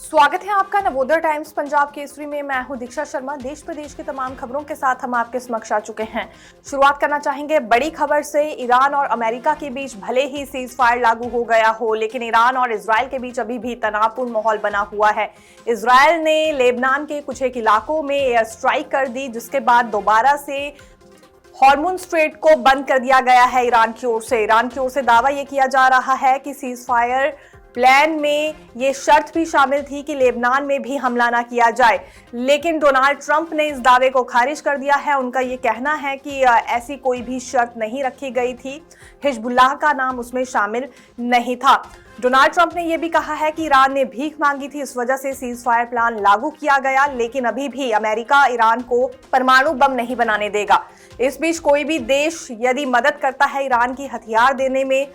स्वागत है आपका नवोदय टाइम्स पंजाब केसरी में। मैं हूं दीक्षा शर्मा। देश प्रदेश की तमाम खबरों के साथ हम आपके समक्ष आ चुके हैं। शुरुआत करना चाहेंगे बड़ी खबर से। ईरान और अमेरिका के बीच भले ही सीज फायर लागू हो गया हो, लेकिन ईरान और इजरायल के बीच अभी भी तनावपूर्ण माहौल बना हुआ है। इजरायल ने लेबनान के कुछ एक इलाकों में एयर स्ट्राइक कर दी, जिसके बाद दोबारा से हॉर्मुज स्ट्रेट को बंद कर दिया गया है ईरान की ओर से। ईरान की ओर से दावा यह किया जा रहा है कि सीज फायर प्लान में ये शर्त भी शामिल थी कि लेबनान में भी हमला ना किया जाए, लेकिन डोनाल्ड ट्रंप ने इस दावे को खारिज कर दिया है। उनका ये कहना है कि ऐसी कोई भी शर्त नहीं रखी गई थी, हिजबुल्लाह का नाम उसमें शामिल नहीं था। डोनाल्ड ट्रंप ने यह भी कहा है कि ईरान ने भीख मांगी थी, इस वजह से सीज फायर प्लान लागू किया गया, लेकिन अभी भी अमेरिका ईरान को परमाणु बम नहीं बनाने देगा। इस बीच कोई भी देश यदि मदद करता है ईरान की हथियार देने में,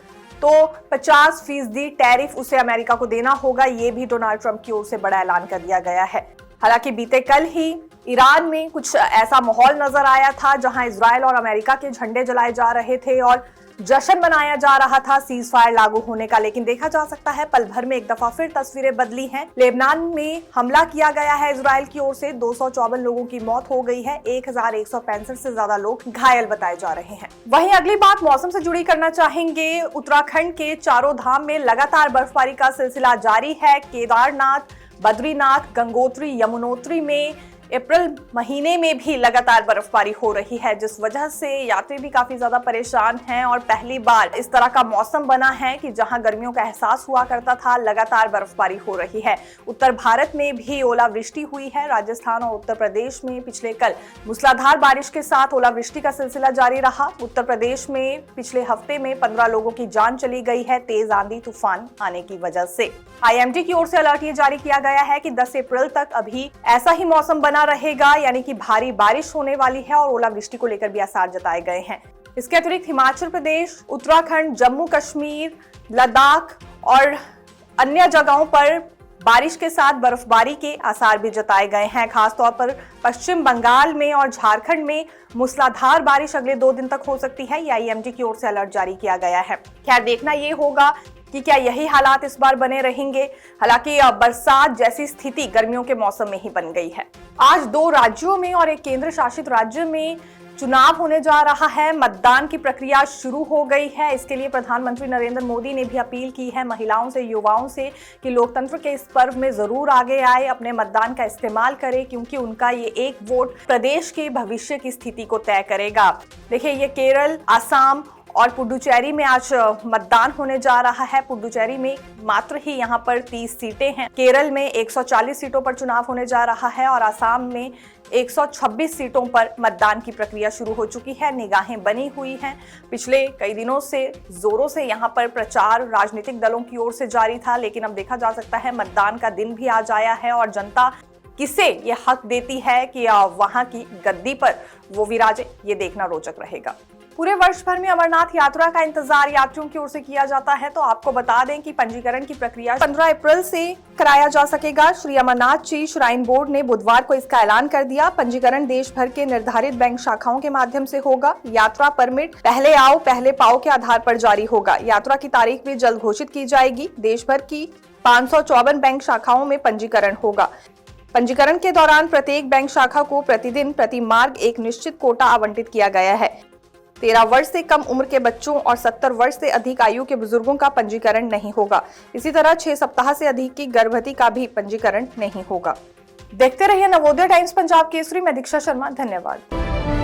तो 50% टैरिफ उसे अमेरिका को देना होगा। ये भी डोनाल्ड ट्रंप की ओर से बड़ा ऐलान कर दिया गया है। हालांकि बीते कल ही ईरान में कुछ ऐसा माहौल नजर आया था जहां इजरायल और अमेरिका के झंडे जलाए जा रहे थे और जश्न मनाया जा रहा था सीज फायर लागू होने का, लेकिन देखा जा सकता है पल भर में एक दफा फिर तस्वीरें बदली हैं। लेबनान में हमला किया गया है इजरायल की ओर से, 254 लोगों की मौत हो गई है, 1165 से ज्यादा लोग घायल बताए जा रहे हैं। वहीं अगली बात मौसम से जुड़ी करना चाहेंगे। उत्तराखंड के चारों धाम में लगातार बर्फबारी का सिलसिला जारी है। केदारनाथ, बद्रीनाथ, गंगोत्री, यमुनोत्री में अप्रैल महीने में भी लगातार बर्फबारी हो रही है, जिस वजह से यात्री भी काफी ज्यादा परेशान हैं और पहली बार इस तरह का मौसम बना है कि जहां गर्मियों का एहसास हुआ करता था, लगातार बर्फबारी हो रही है। उत्तर भारत में भी ओलावृष्टि हुई है। राजस्थान और उत्तर प्रदेश में पिछले कल मूसलाधार बारिश के साथ ओलावृष्टि का सिलसिला जारी रहा। उत्तर प्रदेश में पिछले हफ्ते में 15 लोगों की जान चली गई है तेज आंधी तूफान आने की वजह से। IMD की ओर से अलर्ट ये जारी किया गया है कि 10 अप्रैल तक अभी ऐसा ही मौसम बना रहेगा, यानी कि भारी बारिश होने वाली है और ओलावृष्टि को लेकर भी आसार जताए गए हैं। इसके अतिरिक्त हिमाचल प्रदेश, उत्तराखंड, जम्मू कश्मीर, लद्दाख और अन्य जगहों पर बारिश के साथ बर्फबारी के आसार भी जताए गए हैं। खासतौर पर पश्चिम बंगाल में और झारखंड में मूसलाधार बारिश अगले 2 दिन तक हो सकती है। ये IMD की ओर से अलर्ट जारी किया गया है। खैर, देखना ये होगा कि क्या यही हालात इस बार बने रहेंगे। हालांकि बरसात जैसी स्थिति गर्मियों के मौसम में ही बन गई है। आज 2 राज्यों में और एक केंद्र शासित राज्य में चुनाव होने जा रहा है। मतदान की प्रक्रिया शुरू हो गई है। इसके लिए प्रधानमंत्री नरेंद्र मोदी ने भी अपील की है महिलाओं से, युवाओं से कि लोकतंत्र के इस पर्व में जरूर आगे आए, अपने मतदान का इस्तेमाल करें, क्योंकि उनका ये एक वोट प्रदेश के भविष्य की स्थिति को तय करेगा। देखिए, ये केरल, आसाम और पुडुचेरी में आज मतदान होने जा रहा है। पुडुचेरी में मात्र ही यहां पर 30 सीटें हैं। केरल में 140 सीटों पर चुनाव होने जा रहा है और आसाम में 126 सीटों पर मतदान की प्रक्रिया शुरू हो चुकी है। निगाहें बनी हुई हैं। पिछले कई दिनों से जोरों से यहां पर प्रचार राजनीतिक दलों की ओर से जारी था, लेकिन अब देखा जा सकता है मतदान का दिन भी आज आया है और जनता किसे ये हक देती है कि वहां की गद्दी पर वो विराजे, ये देखना रोचक रहेगा। पूरे वर्ष भर में अमरनाथ यात्रा का इंतजार यात्रियों की ओर से किया जाता है, तो आपको बता दें कि पंजीकरण की प्रक्रिया 15 अप्रैल से कराया जा सकेगा। श्री अमरनाथ जी श्राइन बोर्ड ने बुधवार को इसका ऐलान कर दिया। पंजीकरण देश भर के निर्धारित बैंक शाखाओं के माध्यम से होगा। यात्रा परमिट पहले आओ पहले पाओ के आधार पर जारी होगा। यात्रा की तारीख भी जल्द घोषित की जाएगी। देश भर की 554 बैंक शाखाओं में पंजीकरण होगा। पंजीकरण के दौरान प्रत्येक बैंक शाखा को प्रतिदिन प्रति मार्ग एक निश्चित कोटा आवंटित किया गया है। 13 वर्ष से कम उम्र के बच्चों और 70 वर्ष से अधिक आयु के बुजुर्गों का पंजीकरण नहीं होगा। इसी तरह 6 सप्ताह से अधिक की गर्भवती का भी पंजीकरण नहीं होगा। देखते रहिए नवोदय टाइम्स पंजाब केसरी में दीक्षा शर्मा। धन्यवाद।